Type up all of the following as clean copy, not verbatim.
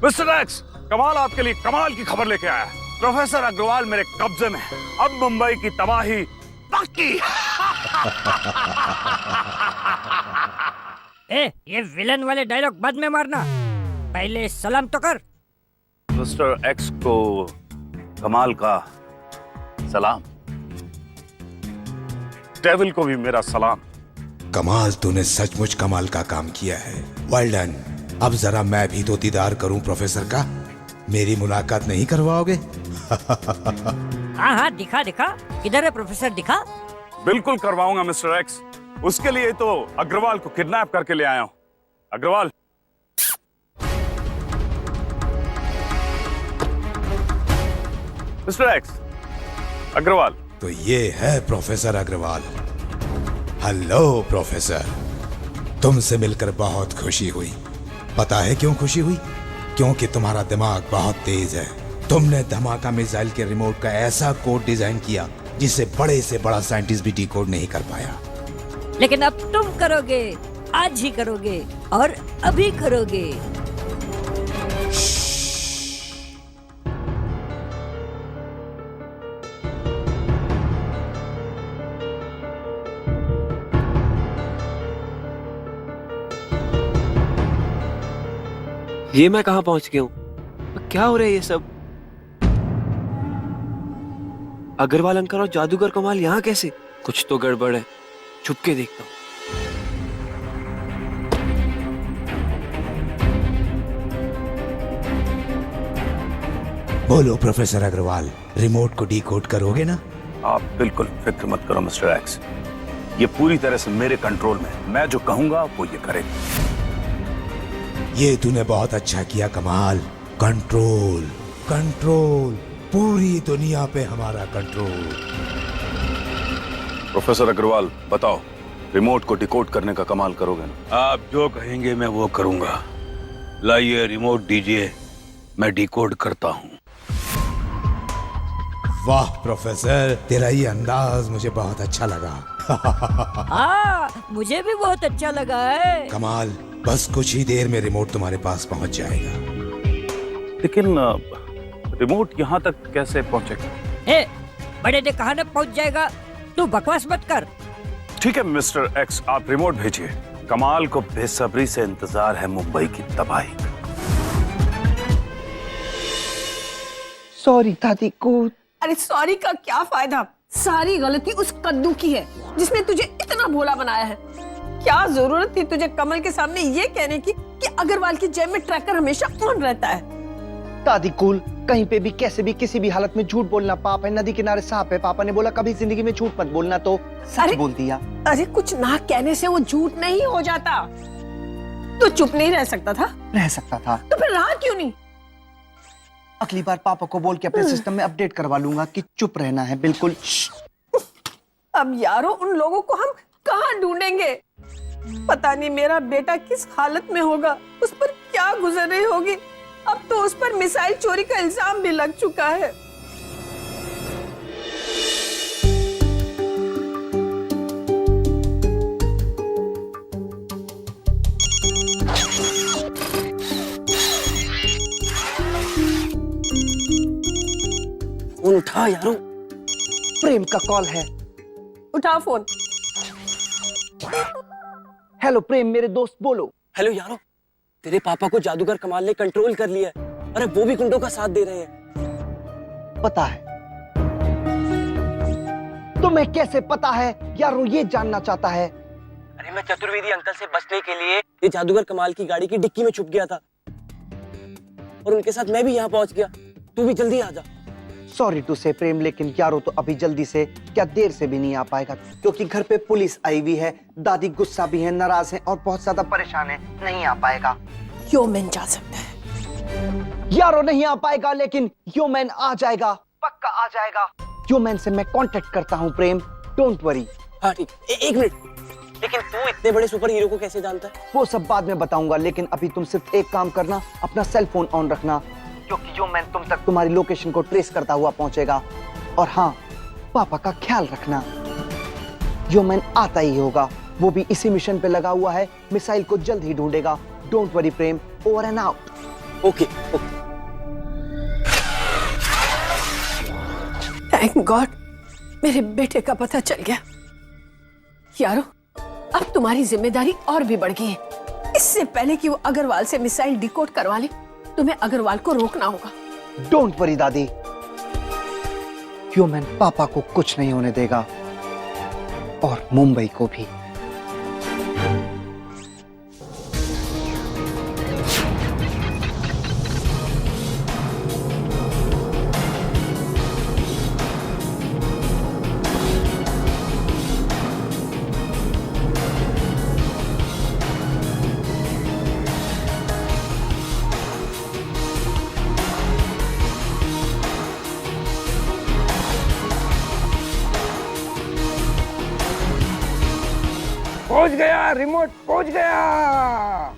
Mister x, कमाल आपके लिए कमाल की खबर लेके आया। प्रोफेसर अग्रवाल मेरे कब्जे में है। अब मुंबई की तबाही पक्की। ये विलन वाले डायलॉग बाद में मारना, पहले सलाम तो कर। मिस्टर एक्स को कमाल का सलाम। डेविल को भी मेरा सलाम। कमाल, तूने सचमुच कमाल का काम किया है। Well done. अब जरा मैं भी तो दीदार करूं प्रोफेसर का। मेरी मुलाकात नहीं करवाओगे? हाँ हाँ, दिखा दिखा, किधर है प्रोफेसर, दिखा। बिल्कुल करवाऊंगा मिस्टर एक्स। उसके लिए तो अग्रवाल को किडनैप करके ले आया हूं। Agarwal, mister X, Agarwal. तो ये है प्रोफेसर अग्रवाल। हेलो प्रोफेसर, तुमसे मिलकर बहुत खुशी हुई। पता है क्यों खुशी हुई? क्योंकि तुम्हारा दिमाग बहुत तेज है। तुमने धमाका मिसाइल के रिमोट का ऐसा कोड डिजाइन किया जिसे बड़े से बड़ा साइंटिस्ट भी डिकोड नहीं कर पाया। लेकिन अब तुम करोगे, आज ही करोगे और अभी करोगे। ये मैं कहां पहुंच गया हूं? क्या हो रहा है ये सब? अग्रवाल अंकल और जादूगर कमाल यहाँ कैसे? कुछ तो गड़बड़ है, छुप के देखता हूँ। बोलो प्रोफेसर अग्रवाल, रिमोट को डिकोड करोगे ना? आप बिल्कुल फिक्र मत करो मिस्टर एक्स, ये पूरी तरह से मेरे कंट्रोल में है। मैं जो कहूंगा वो ये करेगा। ये तूने बहुत अच्छा किया कमाल। कंट्रोल, कंट्रोल, पूरी दुनिया पे हमारा कंट्रोल। प्रोफेसर अग्रवाल, बताओ, रिमोट को डिकोड करने का कमाल करोगे ना? आप जो कहेंगे मैं वो करूंगा। लाइए रिमोट दीजिए, मैं डिकोड करता हूँ। वाह प्रोफेसर, तेरा ये अंदाज मुझे बहुत अच्छा लगा। हाँ, मुझे भी बहुत अच्छा लगा है। कमाल, बस कुछ ही देर में रिमोट तुम्हारे पास पहुंच जाएगा। लेकिन रिमोट यहाँ तक कैसे पहुंचेगा? बड़े ने कहा ना पहुंच जाएगा, तू बकवास मत कर। ठीक है मिस्टर एक्स, आप रिमोट भेजिए। कमाल को बेसब्री से इंतजार है मुंबई की तबाही का। सॉरी दादी को। अरे सॉरी का क्या फायदा? सारी गलती उस कद्दू की है जिसने तुझे इतना भोला बनाया है। क्या जरूरत थी तुझे कमल के सामने ये कहने की कि अग्रवाल की जेब में ट्रैकर हमेशा ऑन रहता है? दादी कूल, कहीं पे भी कैसे भी किसी भी हालत में झूठ बोलना पाप है। नदी किनारे सांप है, पापा ने बोला कभी जिंदगी में झूठ मत बोलना, तो सच बोल दिया। अरे कुछ ना कहने से वो झूठ नहीं हो जाता। तो चुप नहीं रह सकता था? रह सकता था। तो फिर रहा क्यों नहीं? अगली बार पापा को बोल के अपने सिस्टम में अपडेट करवा लूंगा कि चुप रहना है बिल्कुल। अब यारो, उन लोगों को हम कहाँ ढूंढेंगे? पता नहीं मेरा बेटा किस हालत में होगा, उस पर क्या गुजर रही होगी। अब तो उस पर मिसाइल चोरी का इल्जाम भी लग चुका है। फोन उठा यारो, प्रेम का कॉल है। उठा फोन। हेलो प्रेम, मेरे दोस्त बोलो। हेलो यारो, तेरे पापा को जादूगर कमाल ने कंट्रोल कर लिया है। अरे वो भी गुंडों का साथ दे रहे हैं। पता है तुम्हें कैसे पता है यारो? ये जानना चाहता है। अरे मैं चतुर्वेदी अंकल से बचने के लिए ये जादूगर कमाल की गाड़ी की डिक्की में छुप गया था और उनके साथ मैं भी यहाँ पहुंच गया। तू भी जल्दी आ जा। सॉरी टू से प्रेम, लेकिन यारो तो अभी जल्दी से क्या देर से भी नहीं आ पाएगा, क्योंकि घर पे पुलिस आई हुई है, दादी गुस्सा भी है, नाराज है और बहुत ज्यादा परेशान है। नहीं आ पाएगा। योमैन जा सकता है। यारो नहीं आ पाएगा, लेकिन योमैन आ जाएगा, पक्का आ जाएगा। योमैन से मैं कांटेक्ट करता हूँ प्रेम, डोंट वरी। हाँ ठीक, एक मिनट, लेकिन तू इतने बड़े सुपर हीरो को कैसे जानता है? वो सब बाद में बताऊंगा, लेकिन अभी तुम सिर्फ एक काम करना, अपना सेल फोन ऑन रखना, क्योंकि योमैन तुम तक तुम्हारी लोकेशन को ट्रेस करता हुआ पहुंचेगा। और हाँ, पापा का ख्याल रखना, योमैन आता ही होगा, वो भी इसी मिशन पे लगा हुआ है, मिसाइल को जल्द ही ढूंढेगा। Don't worry Prem, over and out. Okay okay. Thank God मेरे बेटे का पता चल गया। यारो अब तुम्हारी जिम्मेदारी और भी बढ़ गई है। इससे पहले कि वो अग्रवाल से मिसाइल डिकोड करवा ले, तुम्हें अग्रवाल को रोकना होगा। डोंट वरी दादी, ह्यूमन पापा को कुछ नहीं होने देगा और मुंबई को भी। पहुंच गया, रिमोट पहुंच गया।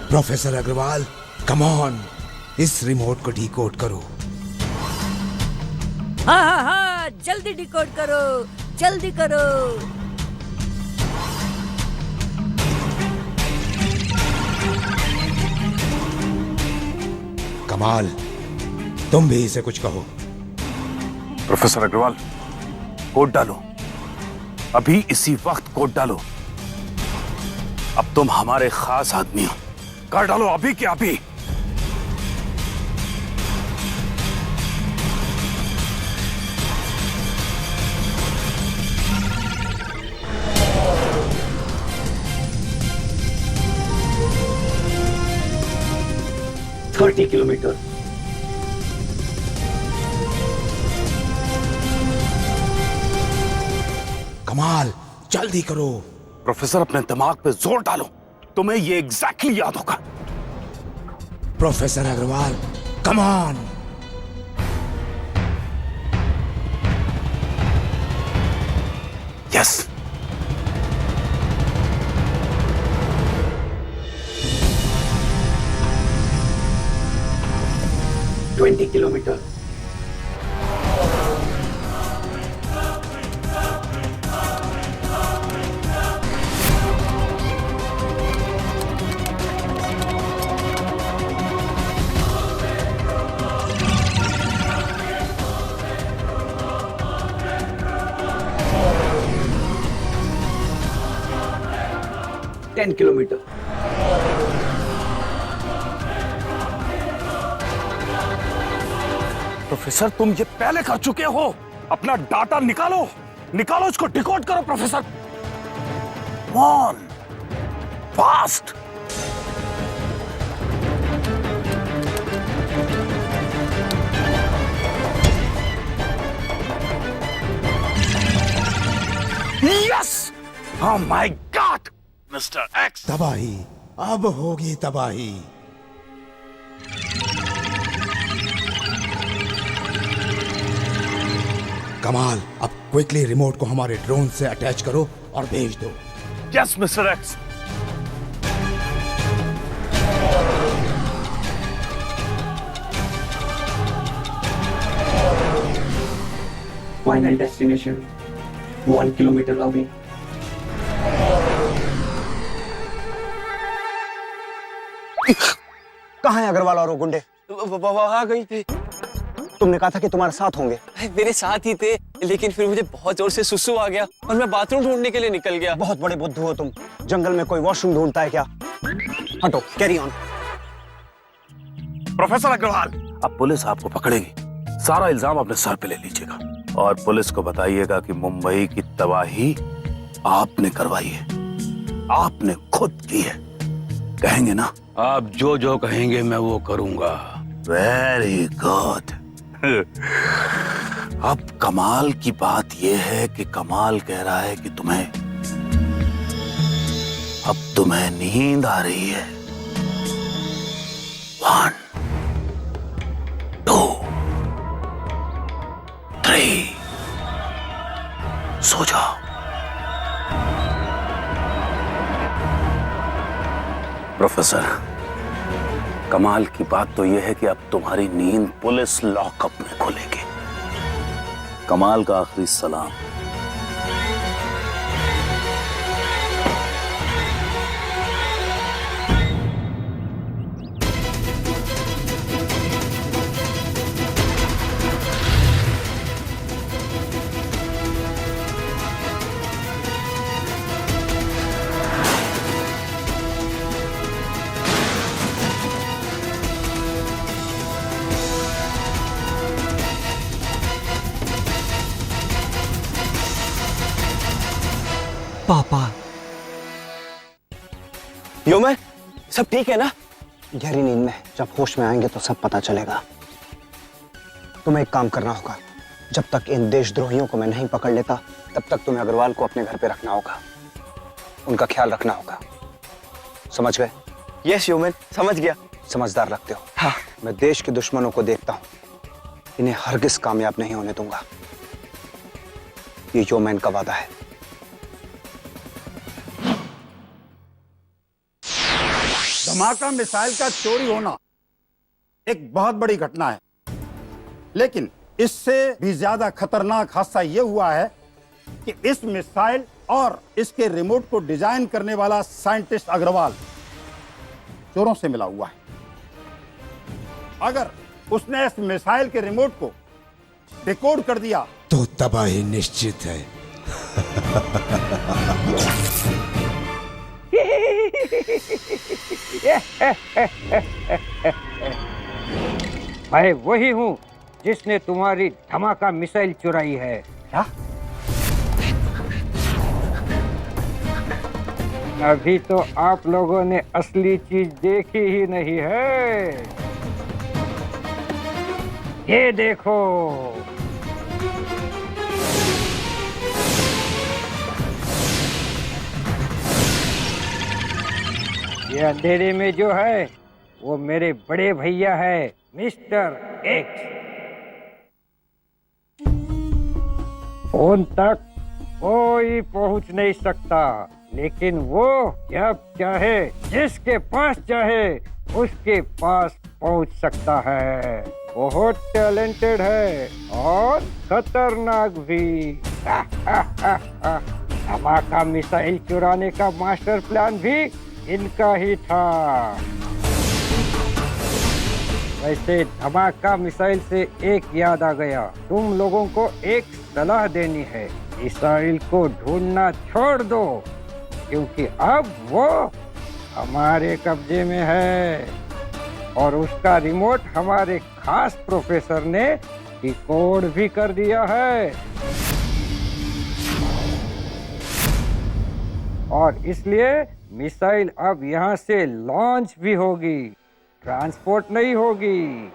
प्रोफेसर अग्रवाल, कम ऑन, इस रिमोट को डिकोड करो। हाँ हाँ हाँ, जल्दी डिकोड करो, जल्दी करो। कमाल, तुम भी इसे कुछ कहो। प्रोफेसर अग्रवाल, कोड डालो, अभी इसी वक्त कोड डालो। अब तुम हमारे खास आदमी हो, कर डालो अभी के अभी। किलोमीटर। कमाल, जल्दी करो। प्रोफेसर अपने दिमाग पे जोर डालो, तुम्हें ये एग्जैक्टली याद होगा। Professor Agarwal, come on. Yes. Kilometre. Kilometre. Professor तुम ये पहले कर चुके हो, अपना डाटा निकालो, निकालो, इसको डिकोड करो professor. On fast. Yes, oh my God mister x. तबाही, अब होगी तबाही। कमाल, अब क्विकली रिमोट को हमारे ड्रोन से अटैच करो और भेज दो। Yes mister x. Final destination 1 kilometre away. कहाँ है अग्रवाल और वो गुंडे? वहां गई थे। तुमने कहा था कि तुम्हारे साथ होंगे। मेरे साथ ही थे, लेकिन फिर मुझे बहुत जोर से सुसु आ गया और मैं बाथरूम ढूंढने के लिए निकल गया। बहुत बड़े बुद्धू हो तुम, जंगल में कोई वॉशरूम ढूंढता है क्या? हटो, कैरी ऑन। प्रोफेसर अग्रवाल, अब पुलिस आपको पकड़ेगी, सारा इल्जाम अपने सर पे ले लीजिएगा और पुलिस को बताइएगा कि मुंबई की तबाही आपने करवाई है, आपने खुद की है। कहेंगे ना? आप जो जो कहेंगे मैं वो करूंगा। Very good. अब कमाल की बात यह है कि कमाल कह रहा है कि अब तुम्हें नींद आ रही है। 1 2 3 सो जाओ। प्रोफेसर, कमाल की बात तो यह है कि अब तुम्हारी नींद पुलिस लॉकअप में खुलेगी। कमाल का आखिरी सलाम। पापा, योमैन, सब ठीक है ना? गहरी नींद में, जब होश में आएंगे तो सब पता चलेगा। तुम्हें एक काम करना होगा। जब तक इन देशद्रोहियों को मैं नहीं पकड़ लेता, तब तक तुम्हें अग्रवाल को अपने घर पे रखना होगा। उनका ख्याल रखना होगा। समझ गए? यस योमैन, समझ गया। समझदार लगते हो। हाँ। मैं देश के दुश्मनों को देखता हूं, इन्हें हरगिज कामयाब नहीं होने दूंगा। ये योमैन का वादा है। धमाका मिसाइल का चोरी होना एक बहुत बड़ी घटना है, लेकिन इससे भी ज्यादा खतरनाक हादसा यह हुआ है कि इस मिसाइल और इसके रिमोट को डिजाइन करने वाला साइंटिस्ट अग्रवाल चोरों से मिला हुआ है। अगर उसने इस मिसाइल के रिमोट को डिकोड कर दिया तो तबाही निश्चित है। मैं वही हूँ जिसने तुम्हारी धमाका मिसाइल चुराई है। क्या? अभी तो आप लोगों ने असली चीज देखी ही नहीं है। ये देखो, ये अंधेरे में जो है वो मेरे बड़े भैया है, मिस्टर एक्स। फोन तक कोई पहुंच नहीं सकता, लेकिन वो जब चाहे जिसके पास चाहे उसके पास पहुंच सकता है। बहुत टैलेंटेड है और खतरनाक भी। धमाका मिसाइल चुराने का मास्टर प्लान भी इनका ही था। वैसे धमाका मिसाइल से एक याद आ गया, तुम लोगों को एक सलाह देनी है। मिसाइल को ढूंढना छोड़ दो, क्योंकि अब वो हमारे कब्जे में है और उसका रिमोट हमारे खास प्रोफेसर ने डिकोड भी कर दिया है। और इसलिए मिसाइल अब यहाँ से लॉन्च भी होगी, ट्रांसपोर्ट नहीं होगी।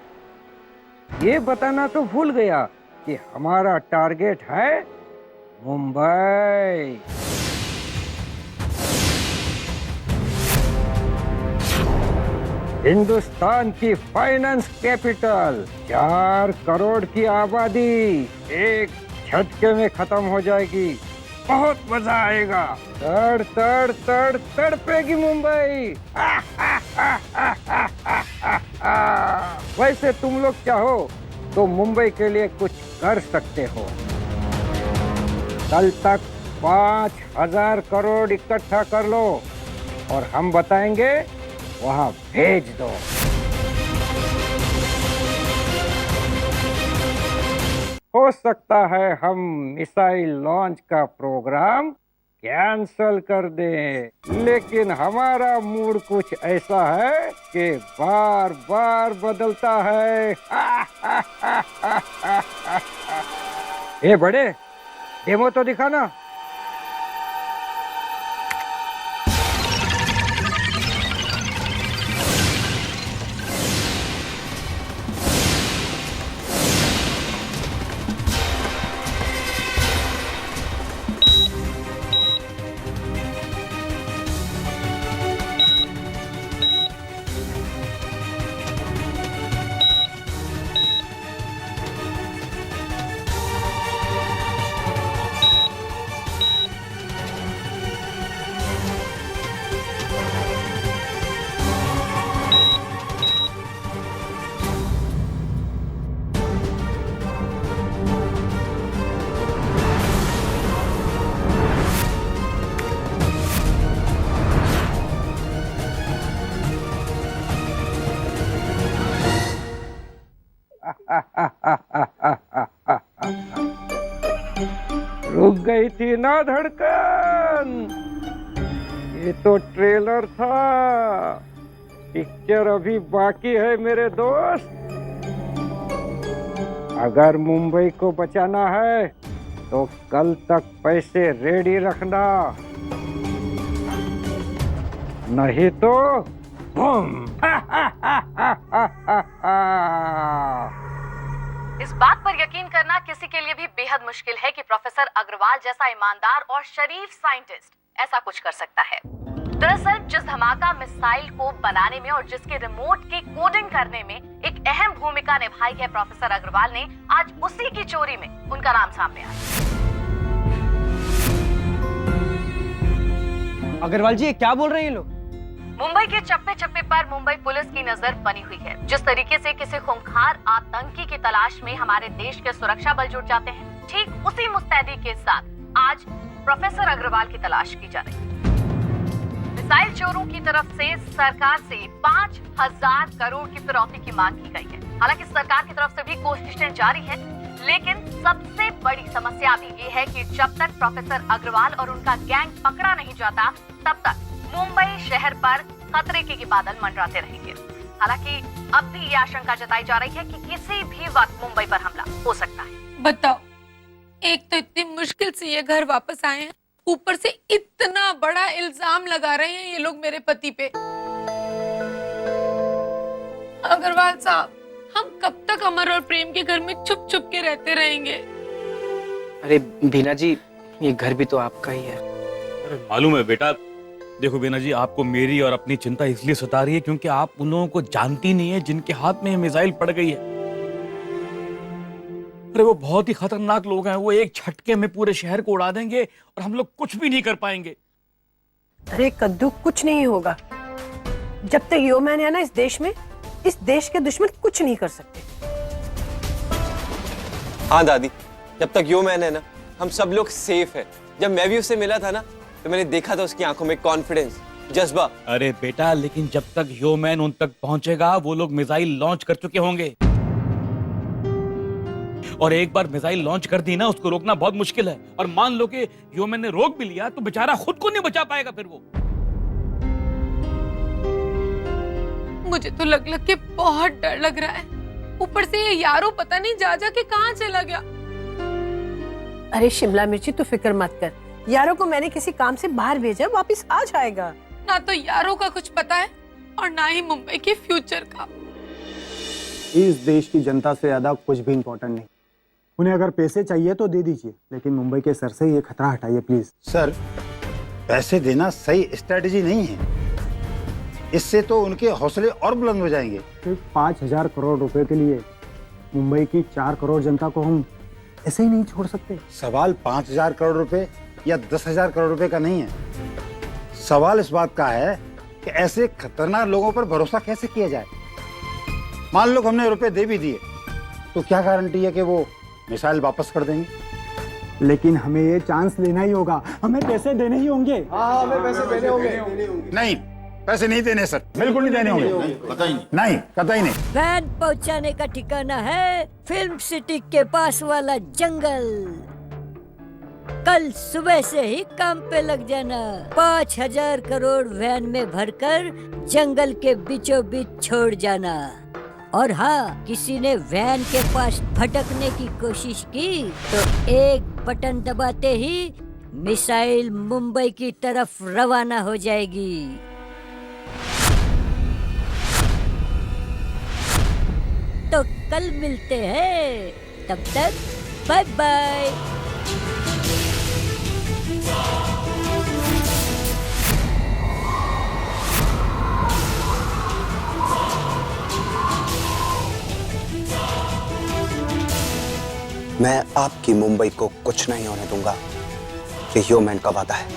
ये बताना तो भूल गया कि हमारा टारगेट है मुंबई। हिंदुस्तान की फाइनेंस कैपिटल, 4 करोड़ की आबादी एक झटके में खत्म हो जाएगी। बहुत मजा आएगा। तड़ तड़ तड़ तड़पेगी मुंबई। वैसे तुम लोग चाहो तो मुंबई के लिए कुछ कर सकते हो। कल तक 5,000 करोड़ इकट्ठा कर लो और हम बताएंगे वहां भेज दो। हो सकता है हम मिसाइल लॉन्च का प्रोग्राम कैंसल कर दें, लेकिन हमारा मूड कुछ ऐसा है कि बार बार बदलता है। ए बड़े, डेमो तो दिखाना। रुक गई थी ना धड़कन? ये तो ट्रेलर था, पिक्चर अभी बाकी है मेरे दोस्त। अगर मुंबई को बचाना है तो कल तक पैसे रेडी रखना, नहीं तो बम। इस बात पर यकीन करना किसी के लिए भी बेहद मुश्किल है कि प्रोफेसर अग्रवाल जैसा ईमानदार और शरीफ साइंटिस्ट ऐसा कुछ कर सकता है। दरअसल जिस धमाका मिसाइल को बनाने में और जिसके रिमोट की कोडिंग करने में एक अहम भूमिका निभाई है प्रोफेसर अग्रवाल ने, आज उसी की चोरी में उनका नाम सामने आया। अग्रवाल जी, ये क्या बोल रहे हैं ये लोग? मुंबई के चप्पे चप्पे पर मुंबई पुलिस की नजर बनी हुई है। जिस तरीके से किसी खूंखार आतंकी की तलाश में हमारे देश के सुरक्षा बल जुट जाते हैं, ठीक उसी मुस्तैदी के साथ आज प्रोफेसर अग्रवाल की तलाश की जा रही है। मिसाइल चोरों की तरफ से सरकार से 5,000 करोड़ की फिरौती की मांग की गई है। हालांकि सरकार की तरफ से भी कोशिशें जारी है, लेकिन सबसे बड़ी समस्या अभी ये है कि जब तक प्रोफेसर अग्रवाल और उनका गैंग पकड़ा नहीं जाता, तब तक मुंबई शहर पर खतरे के बादल मंडराते रहेंगे। हालांकि अब भी ये आशंका जताई जा रही है कि किसी भी वक्त मुंबई पर हमला हो सकता है। बताओ, एक तो इतनी मुश्किल से ये घर वापस आए हैं, ऊपर से इतना बड़ा इल्जाम लगा रहे हैं ये लोग मेरे पति पे। अग्रवाल साहब, हम कब तक अमर और प्रेम के घर में छुप छुप के रहते रहेंगे? अरे बीना जी, ये घर भी तो आपका ही है। अरे मालूम है बेटा, देखो बीना जी, आपको मेरी और अपनी चिंता इसलिए सता रही है क्योंकि आप उन लोगों को जानती नहीं है जिनके हाथ में ये मिसाइल पड़ गई है। अरे वो बहुत ही खतरनाक लोग हैं, वो एक झटके में पूरे शहर को उड़ा देंगे और हम लोग कुछ भी नहीं कर पाएंगे। अरे कद्दू, कुछ नहीं होगा। जब तक यो मैन है ना इस देश में, इस देश के दुश्मन कुछ नहीं कर सकते। हाँ दादी, जब तक यो मैन है ना, हम सब लोग सेफ है। जब मैं भी उससे मिला था ना, तो मैंने देखा था उसकी आंखों में कॉन्फिडेंस, जज्बा। अरे बेटा, लेकिन जब तक ह्यूमन उन तक पहुंचेगा, वो लोग मिसाइल लॉन्च कर चुके होंगे, और एक बार मिसाइल लॉन्च कर दी ना, उसको रोकना बहुत मुश्किल है। और मान लो कि ह्यूमन ने रोक भी लिया तो बेचारा खुद को नहीं बचा पाएगा फिर वो। मुझे तो लग के बहुत डर लग रहा है। ऊपर से ये यारो पता नहीं जा के कहाँ चला गया। अरे शिमला मिर्ची, तू फिक्र मत कर। यारो को मैंने किसी काम से बाहर भेजा, वापस आ जाएगा। ना तो यारो का कुछ पता है और ना ही मुंबई के फ्यूचर का। इस देश की जनता से ज्यादा कुछ भी इम्पोर्टेंट नहीं। उन्हें अगर पैसे चाहिए तो दे दीजिए, लेकिन मुंबई के सर से ये खतरा हटाइए प्लीज। सर, पैसे देना सही स्ट्रेटजी नहीं है। इससे तो उनके हौसले और बुलंद हो जाएंगे। सिर्फ 5,000 करोड़ रुपए के लिए मुंबई की 4 करोड़ जनता को हम ऐसे ही नहीं छोड़ सकते। सवाल 5,000 करोड़ रुपए या 10,000 करोड़ रुपए का नहीं है। सवाल इस बात का है कि ऐसे खतरनाक लोगों पर भरोसा कैसे किया जाए। मान लो हमने रुपए दे भी दिए, तो क्या गारंटी है कि वो मिसाइल वापस कर देंगे? लेकिन हमें ये चांस लेना ही होगा, हमें पैसे देने ही होंगे। हाँ, हमें पैसे देने होंगे। नहीं, पैसे नहीं देने सर, बिल्कुल नहीं देने होंगे। नहीं, कतई नहीं। वैन पहुंचाने का ठिकाना है फिल्म सिटी के पास वाला जंगल। कल सुबह से ही काम पे लग जाना। 5,000 करोड़ वैन में भरकर जंगल के बीचों बीच छोड़ जाना। और हाँ, किसी ने वैन के पास भटकने की कोशिश की तो एक बटन दबाते ही मिसाइल मुंबई की तरफ रवाना हो जाएगी। तो कल मिलते हैं, तब तक बाय बाय। मैं आपकी मुंबई को कुछ नहीं होने दूंगा, ये ह्यूमन का वादा है।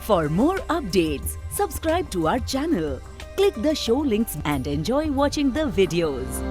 For more updates, subscribe to our channel, click the show links and enjoy watching the videos.